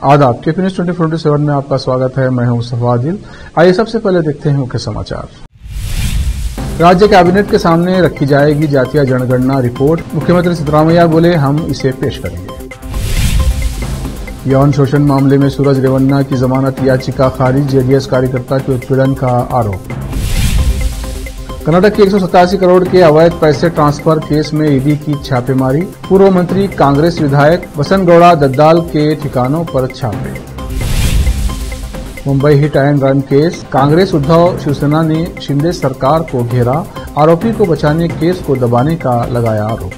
आदाब, KP news 24/7 में आपका स्वागत है। मैं हूं मुस्तफा आदिल। आइए सबसे पहले देखते हैं मुख्य समाचार। राज्य कैबिनेट के सामने रखी जाएगी जातीय जनगणना रिपोर्ट। मुख्यमंत्री सिद्धरामैया बोले, हम इसे पेश करेंगे। यौन शोषण मामले में सूरज रेवन्ना की जमानत याचिका खारिज, जेडीएस कार्यकर्ता के उत्पीड़न का आरोप। कर्नाटक के 187 करोड़ के अवैध पैसे ट्रांसफर केस में ईडी की छापेमारी। पूर्व मंत्री कांग्रेस विधायक बसनगौड़ा दद्दाल के ठिकानों पर छापे। Mumbai hit and run case, Congress Uddhav Shiv Sena ने शिंदे सरकार को घेरा, आरोपी को बचाने केस को दबाने का लगाया आरोप।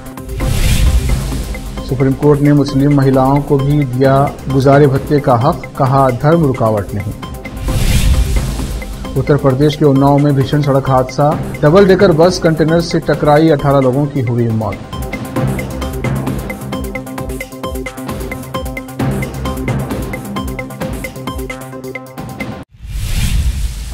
सुप्रीम कोर्ट ने मुस्लिम महिलाओं को भी दिया गुजारे भत्ते का हक, कहा धर्म रुकावट नहीं। उत्तर प्रदेश के उन्नाव में भीषण सड़क हादसा, डबल डेकर बस कंटेनर से टकराई, 18 लोगों की हुई मौत।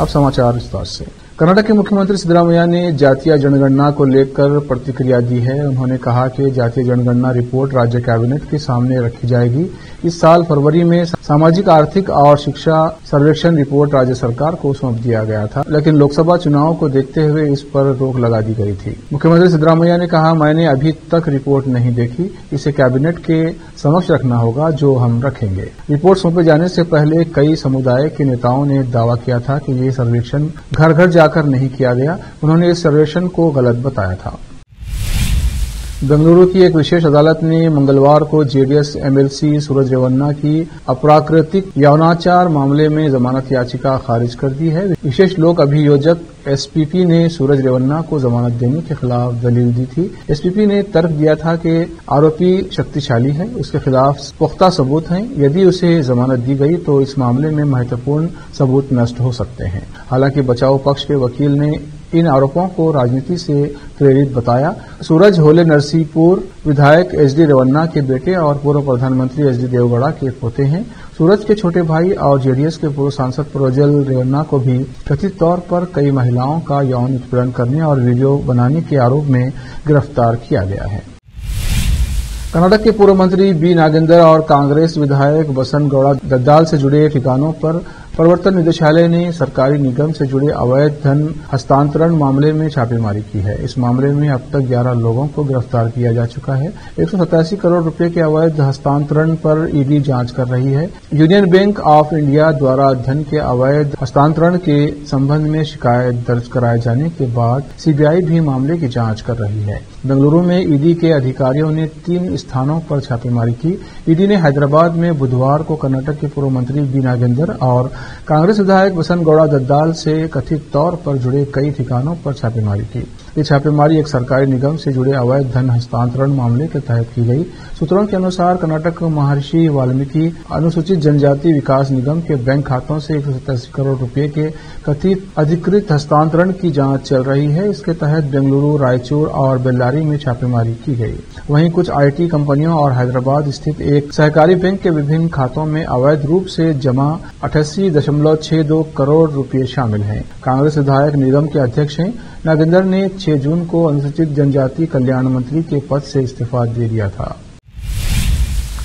अब समाचार विस्तार से। कर्नाटक के मुख्यमंत्री सिद्धरामैया ने जातीय जनगणना को लेकर प्रतिक्रिया दी है। उन्होंने कहा कि जातीय जनगणना रिपोर्ट राज्य कैबिनेट के सामने रखी जाएगी। इस साल फरवरी में सामाजिक, आर्थिक और शिक्षा सर्वेक्षण रिपोर्ट राज्य सरकार को सौंप दिया गया था, लेकिन लोकसभा चुनाव को देखते हुए इस पर रोक लगा दी गई थी। मुख्यमंत्री सिद्धरामैया ने कहा, मैंने अभी तक रिपोर्ट नहीं देखी, इसे कैबिनेट के समक्ष रखना होगा, जो हम रखेंगे। रिपोर्ट सौंपे जाने से पहले कई समुदाय के नेताओं ने दावा किया था कि ये सर्वेक्षण घर घर जाकर नहीं किया गया। उन्होंने इस सर्वेक्षण को गलत बताया था। बेंगलुरु की एक विशेष अदालत ने मंगलवार को जेडीएस एमएलसी सूरज रेवन्ना की अप्राकृतिक यौनाचार मामले में जमानत याचिका खारिज कर दी है। विशेष लोक अभियोजक एसपीपी ने सूरज रेवन्ना को जमानत देने के खिलाफ दलील दी थी। एसपीपी ने तर्क दिया था कि आरोपी शक्तिशाली है, उसके खिलाफ पुख्ता सबूत हैं। यदि उसे जमानत दी गई तो इस मामले में महत्वपूर्ण सबूत नष्ट हो सकते हैं। हालांकि बचाव पक्ष के वकील ने इन आरोपों को राजनीति से प्रेरित बताया। सूरज होले नरसिंहपुर विधायक एचडी रेवन्ना के बेटे और पूर्व प्रधानमंत्री एचडी देवगौड़ा के पोते हैं। सूरज के छोटे भाई और जेडीएस के पूर्व सांसद प्रज्वल रेवन्ना को भी कथित तौर पर कई महिलाओं का यौन उत्पीड़न करने और वीडियो बनाने के आरोप में गिरफ्तार किया गया है। कर्नाटक के पूर्व मंत्री बी नागेंद्र और कांग्रेस विधायक बसनगौड़ा दद्दाल से जुड़े ठिकानों पर प्रवर्तन निदेशालय ने सरकारी निगम से जुड़े अवैध धन हस्तांतरण मामले में छापेमारी की है। इस मामले में अब तक 11 लोगों को गिरफ्तार किया जा चुका है। 187 करोड़ रुपए के अवैध हस्तांतरण पर ईडी जांच कर रही है। यूनियन बैंक ऑफ इंडिया द्वारा धन के अवैध हस्तांतरण के संबंध में शिकायत दर्ज कराए जाने के बाद सीबीआई भी मामले की जांच कर रही है। बेंगलुरु में ईडी के अधिकारियों ने 3 स्थानों पर छापेमारी की। ईडी ने हैदराबाद में बुधवार को कर्नाटक के पूर्व मंत्री बी नागेंद्र और कांग्रेस विधायक बसनगौड़ा दद्दाल से कथित तौर पर जुड़े कई ठिकानों पर छापेमारी की। ये छापेमारी एक सरकारी निगम से जुड़े अवैध धन हस्तांतरण मामले के तहत की गई। सूत्रों के अनुसार कर्नाटक महर्षि वाल्मीकि अनुसूचित जनजाति विकास निगम के बैंक खातों से 187 करोड़ रुपए के कथित अधिकृत हस्तांतरण की जांच चल रही है। इसके तहत बेंगलुरु, रायचूर और बेल्लारी में छापेमारी की गई। वहीं कुछ आईटी कंपनियों और हैदराबाद स्थित एक सहकारी बैंक के विभिन्न खातों में अवैध रूप से जमा 88.62 करोड़ रुपए शामिल हैं। कांग्रेस विधायक निगम के अध्यक्ष हैं। नागेंद्र ने 6 जून को अनुसूचित जनजाति कल्याण मंत्री के पद से इस्तीफा दे दिया था।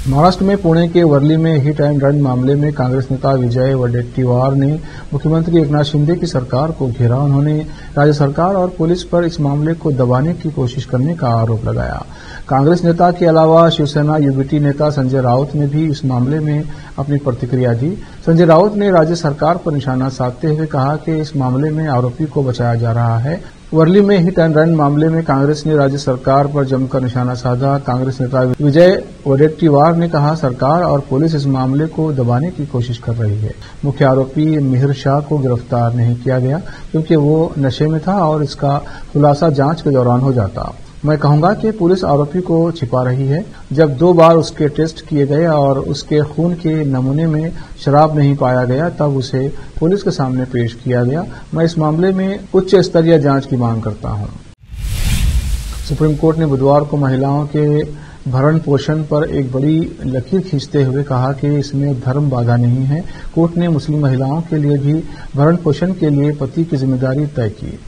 महाराष्ट्र में पुणे के वर्ली में हिट एंड रन मामले में कांग्रेस नेता विजय वडेट्टीवार ने मुख्यमंत्री एकनाथ शिंदे की सरकार को घेरा। उन्होंने राज्य सरकार और पुलिस पर इस मामले को दबाने की कोशिश करने का आरोप लगाया। कांग्रेस नेता के अलावा शिवसेना यूबीटी नेता संजय राउत ने भी इस मामले में अपनी प्रतिक्रिया दी। संजय राउत ने राज्य सरकार पर निशाना साधते हुए कहा कि इस मामले में आरोपी को बचाया जा रहा है। वर्ली में हिट एंड रन मामले में कांग्रेस ने राज्य सरकार पर जमकर निशाना साधा। कांग्रेस नेता विजय वडेट्टीवार ने कहा, सरकार और पुलिस इस मामले को दबाने की कोशिश कर रही है। मुख्य आरोपी मिहिर शाह को गिरफ्तार नहीं किया गया क्योंकि वो नशे में था और इसका खुलासा जांच के दौरान हो जाता। मैं कहूंगा कि पुलिस आरोपी को छिपा रही है। जब 2 बार उसके टेस्ट किए गए और उसके खून के नमूने में शराब नहीं पाया गया, तब उसे पुलिस के सामने पेश किया गया। मैं इस मामले में उच्च स्तरीय जांच की मांग करता हूं। सुप्रीम कोर्ट ने बुधवार को महिलाओं के भरण पोषण पर एक बड़ी लकीर खींचते हुए कहा कि इसमें धर्म बाधा नहीं है। कोर्ट ने मुस्लिम महिलाओं के लिए भी भरण पोषण के लिए पति की जिम्मेदारी तय की।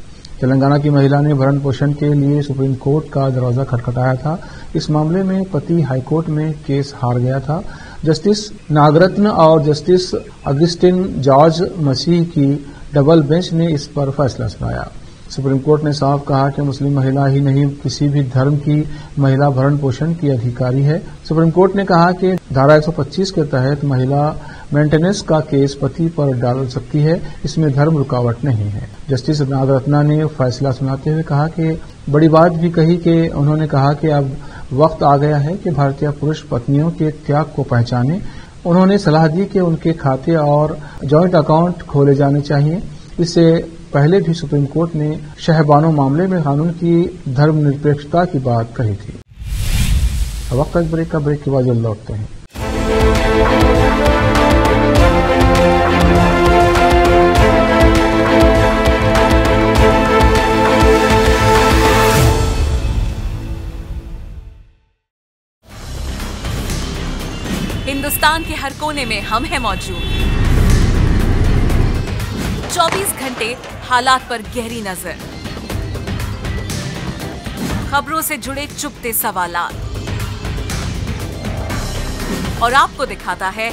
तेलंगाना की महिला ने भरण पोषण के लिए सुप्रीम कोर्ट का दरवाजा खटखटाया था। इस मामले में पति हाईकोर्ट में केस हार गया था। जस्टिस नागरत्न और जस्टिस अगस्टिन जॉर्ज मसीह की डबल बेंच ने इस पर फैसला सुनाया। सुप्रीम कोर्ट ने साफ कहा कि मुस्लिम महिला ही नहीं किसी भी धर्म की महिला भरण पोषण की अधिकारी है। सुप्रीम कोर्ट ने कहा कि धारा 125 के तहत महिला मेंटेनेंस का केस पति पर डाल सकती है, इसमें धर्म रुकावट नहीं है। जस्टिस नागरत्ना ने फैसला सुनाते हुए कहा कि बड़ी बात भी कही कि उन्होंने कहा कि अब वक्त आ गया है कि भारतीय पुरुष पत्नियों के त्याग को पहचाने। उन्होंने सलाह दी कि उनके खाते और जॉइंट अकाउंट खोले जाने चाहिए। इससे पहले भी सुप्रीम कोर्ट ने शहबानो मामले में कानून की धर्मनिरपेक्षता की बात कही थी। वक्त ब्रेक का ब्रेक के बाद जल्द लौटते हैं। हिंदुस्तान के हर कोने में हम हैं मौजूद। 24 घंटे हालात पर गहरी नजर, खबरों से जुड़े चुपते सवालात और आपको दिखाता है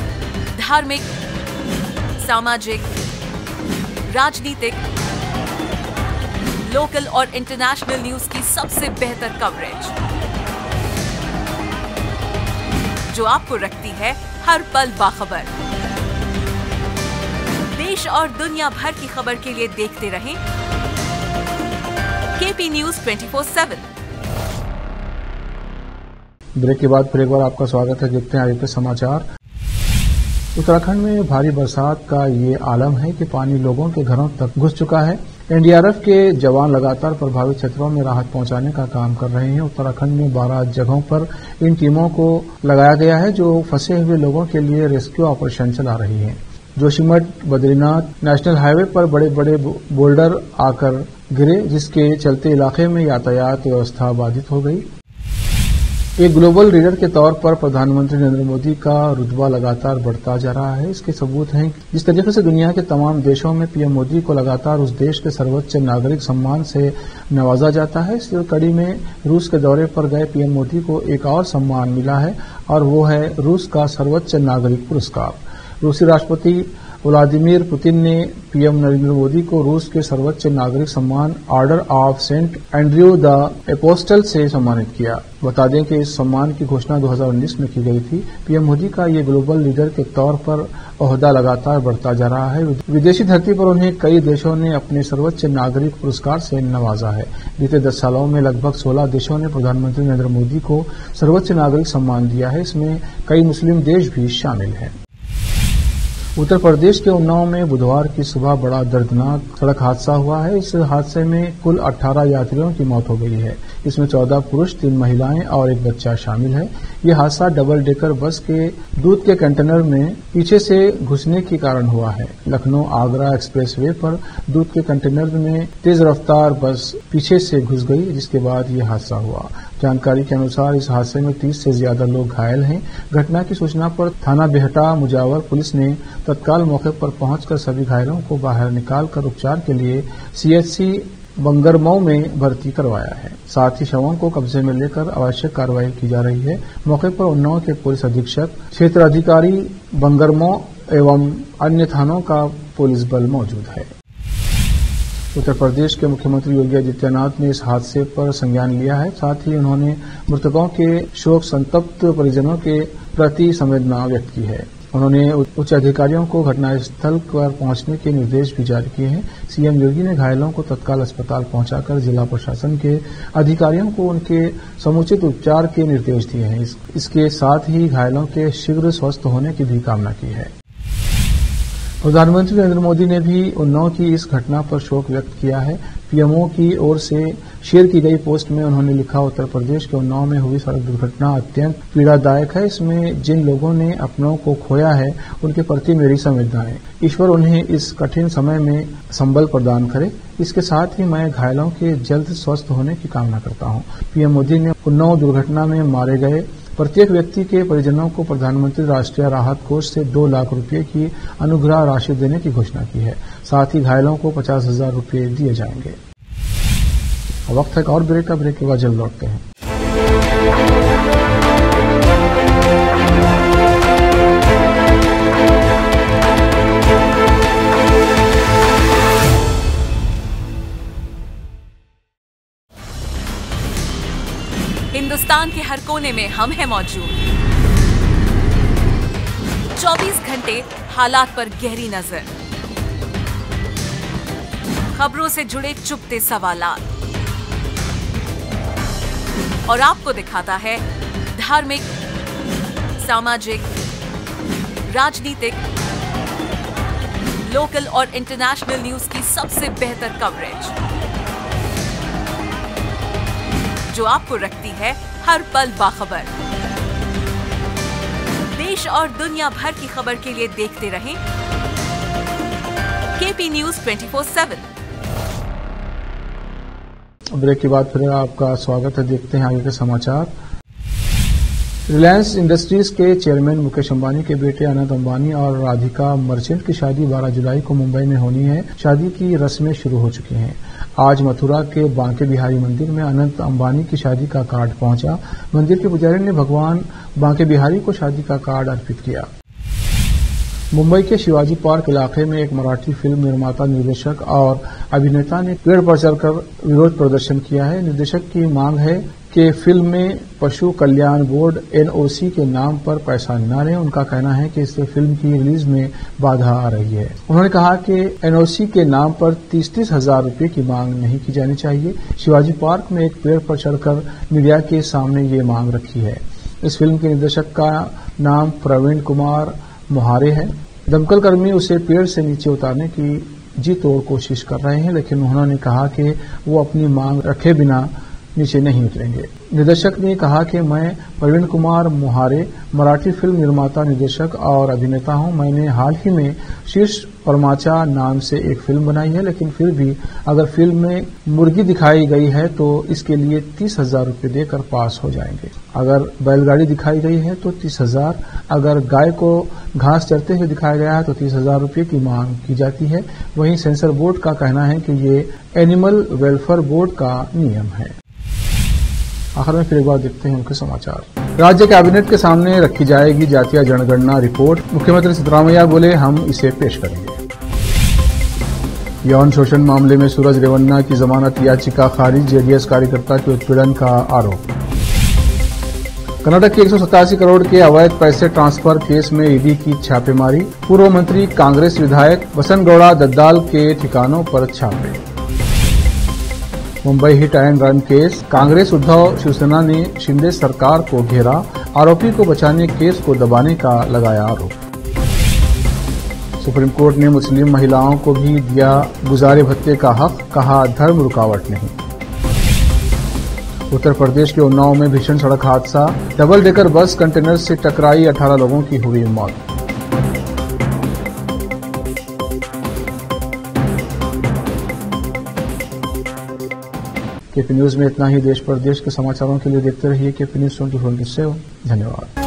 धार्मिक, सामाजिक, राजनीतिक, लोकल और इंटरनेशनल न्यूज की सबसे बेहतर कवरेज जो आपको रखती है हर पल बाखबर। देश और दुनिया भर की खबर के लिए देखते रहें केपी न्यूज 24/7। ब्रेक के बाद फिर एक बार आपका स्वागत है। देखते हैं आगे के समाचार। उत्तराखंड में भारी बरसात का ये आलम है कि पानी लोगों के घरों तक घुस चुका है। एनडीआरएफ के जवान लगातार प्रभावित क्षेत्रों में राहत पहुंचाने का काम कर रहे हैं। उत्तराखंड में 12 जगहों पर इन टीमों को लगाया गया है जो फंसे हुए लोगों के लिए रेस्क्यू ऑपरेशन चला रही हैं। जोशीमठ बद्रीनाथ नेशनल हाईवे पर बड़े बड़े बोल्डर आकर गिरे, जिसके चलते इलाके में यातायात व्यवस्था बाधित हो गई। एक ग्लोबल लीडर के तौर पर प्रधानमंत्री नरेंद्र मोदी का रुतबा लगातार बढ़ता जा रहा है। इसके सबूत हैं जिस तरीके से दुनिया के तमाम देशों में पीएम मोदी को लगातार उस देश के सर्वोच्च नागरिक सम्मान से नवाजा जाता है। इस कड़ी में रूस के दौरे पर गए पीएम मोदी को एक और सम्मान मिला है और वो है रूस का सर्वोच्च नागरिक पुरस्कार। रूसी राष्ट्रपति व्लादिमीर पुतिन ने पीएम नरेंद्र मोदी को रूस के सर्वोच्च नागरिक सम्मान Order of Saint Andrew the Apostle से सम्मानित किया। बता दें कि इस सम्मान की घोषणा 2019 में की गई थी। पीएम मोदी का ये ग्लोबल लीडर के तौर पर ओहदा लगातार बढ़ता जा रहा है। विदेशी धरती पर उन्हें कई देशों ने अपने सर्वोच्च नागरिक पुरस्कार से नवाजा है। बीते 10 सालों में लगभग 16 देशों ने प्रधानमंत्री नरेंद्र मोदी को सर्वोच्च नागरिक सम्मान दिया है। इसमें कई मुस्लिम देश भी शामिल हैं। उत्तर प्रदेश के उन्नाव में बुधवार की सुबह बड़ा दर्दनाक सड़क हादसा हुआ है। इस हादसे में कुल 18 यात्रियों की मौत हो गई है। इसमें 14 पुरुष, 3 महिलाएं और एक बच्चा शामिल है। ये हादसा डबल डेकर बस के दूध के कंटेनर में पीछे से घुसने के कारण हुआ है। लखनऊ आगरा एक्सप्रेसवे पर दूध के कंटेनर में तेज रफ्तार बस पीछे से घुस गई, जिसके बाद ये हादसा हुआ। जानकारी के अनुसार इस हादसे में 30 से ज्यादा लोग घायल हैं। घटना की सूचना पर थाना बेहटा मुजावर पुलिस ने तत्काल मौके पर पहुंचकर सभी घायलों को बाहर निकालकर उपचार के लिए सीएचसी बंगरमऊ में भर्ती करवाया है। साथ ही शवों को कब्जे में लेकर आवश्यक कार्रवाई की जा रही है। मौके पर उन्नाव के पुलिस अधीक्षक, क्षेत्राधिकारी बंगरमऊ एवं अन्य थानों का पुलिस बल मौजूद है। उत्तर प्रदेश के मुख्यमंत्री योगी आदित्यनाथ ने इस हादसे पर संज्ञान लिया है। साथ ही उन्होंने मृतकों के शोक संतप्त परिजनों के प्रति संवेदना व्यक्त की है। उन्होंने उच्च अधिकारियों को घटनास्थल पर पहुंचने के निर्देश भी जारी किए हैं। सीएम योगी ने घायलों को तत्काल अस्पताल पहुंचाकर जिला प्रशासन के अधिकारियों को उनके समुचित उपचार के निर्देश दिए हैं। इसके साथ ही घायलों के शीघ्र स्वस्थ होने की भी कामना की है। प्रधानमंत्री नरेंद्र मोदी ने भी उन्नाव की इस घटना पर शोक व्यक्त किया है। पीएमओ की ओर से शेयर की गई पोस्ट में उन्होंने लिखा, उत्तर प्रदेश के उन्नाव में हुई सड़क दुर्घटना अत्यंत पीड़ादायक है। इसमें जिन लोगों ने अपनों को खोया है उनके प्रति मेरी संवेदनाएं। ईश्वर उन्हें इस कठिन समय में संबल प्रदान करे। इसके साथ ही मैं घायलों के जल्द स्वस्थ होने की कामना करता हूं। पीएम मोदी ने उन्नाव दुर्घटना में मारे गए प्रत्येक व्यक्ति के परिजनों को प्रधानमंत्री राष्ट्रीय राहत कोष से 2 लाख रुपए की अनुग्रह राशि देने की घोषणा की है। साथ ही घायलों को 50,000 रुपए दिए जाएंगे। वक्त है और ब्रेक का, ब्रेक के बाद जल्द लौटते हैं। हिंदुस्तान के हर कोने में हम हैं मौजूद। 24 घंटे हालात पर गहरी नजर, खबरों से जुड़े चुपते सवालात, और आपको दिखाता है धार्मिक, सामाजिक, राजनीतिक, लोकल और इंटरनेशनल न्यूज की सबसे बेहतर कवरेज, जो आपको रखती है हर पल बाखबर। देश और दुनिया भर की खबर के लिए देखते रहें केपी न्यूज 24/7। ब्रेक के बाद फिर आपका स्वागत है। देखते हैं आगे के समाचार। रिलायंस इंडस्ट्रीज के चेयरमैन मुकेश अंबानी के बेटे अनंत अंबानी और राधिका मर्चेंट की शादी 12 जुलाई को मुंबई में होनी है। शादी की रस्में शुरू हो चुकी हैं। आज मथुरा के बांके बिहारी मंदिर में अनंत अंबानी की शादी का कार्ड पहुंचा। मंदिर के पुजारी ने भगवान बांके बिहारी को शादी का कार्ड अर्पित किया। मुंबई के शिवाजी पार्क इलाके में एक मराठी फिल्म निर्माता, निर्देशक और अभिनेता ने पेड़ पर चढ़कर विरोध प्रदर्शन किया है। निर्देशक की मांग है कि फिल्म में पशु कल्याण बोर्ड एनओसी के नाम पर पैसा न लें। उनका कहना है कि इससे फिल्म की रिलीज में बाधा आ रही है। उन्होंने कहा कि एनओसी के नाम पर 30-30 हजार रुपये की मांग नहीं की जानी चाहिए। शिवाजी पार्क में एक पेड़ पर चढ़कर मीडिया के सामने ये मांग रखी है। इस फिल्म के निर्देशक का नाम प्रवीण कुमार मोहारे है। दमकल कर्मी उसे पेड़ से नीचे उतारने की जी तोड़ कोशिश कर रहे हैं, लेकिन उन्होंने कहा कि वो अपनी मांग रखे बिना नीचे नहीं उतरेंगे। निर्देशक ने कहा कि मैं प्रवीण कुमार मोहारे मराठी फिल्म निर्माता, निर्देशक और अभिनेता हूं। मैंने हाल ही में शीर्ष परमाचा नाम से एक फिल्म बनाई है, लेकिन फिर भी अगर फिल्म में मुर्गी दिखाई गई है तो इसके लिए 30,000 रुपये देकर पास हो जाएंगे। अगर बैलगाड़ी दिखाई गई है तो 30,000, अगर गाय को घास चरते हुए दिखाया गया है तो 30,000 रुपये की मांग की जाती है। वहीं सेंसर बोर्ड का कहना है कि ये एनिमल वेलफेयर बोर्ड का नियम है। आखिर में फिर एक बार देखते हैं उनके समाचार। राज्य कैबिनेट के सामने रखी जाएगी जातीय जनगणना रिपोर्ट। मुख्यमंत्री सिद्धरामैया बोले, हम इसे पेश करेंगे। यौन शोषण मामले में सूरज रेवन्ना की जमानत याचिका खारिज, जेडीएस कार्यकर्ता के उत्पीड़न का आरोप। कर्नाटक के 187 करोड़ के अवैध पैसे ट्रांसफर केस में ईडी की छापेमारी। पूर्व मंत्री कांग्रेस विधायक बसनगौड़ा दद्दाल के ठिकानों पर छापे। Mumbai hit and run case, Congress Uddhav Shiv Sena ने शिंदे सरकार को घेरा। आरोपी को बचाने केस को दबाने का लगाया आरोप। सुप्रीम कोर्ट ने मुस्लिम महिलाओं को भी दिया गुजारे भत्ते का हक, कहा धर्म रुकावट नहीं। उत्तर प्रदेश के उन्नाव में भीषण सड़क हादसा, डबल डेकर बस कंटेनर से टकराई, 18 लोगों की हुई मौत। केपी न्यूज में इतना ही। देश प्रदेश के समाचारों के लिए देखते रहिए केपी न्यूज 24/7। धन्यवाद।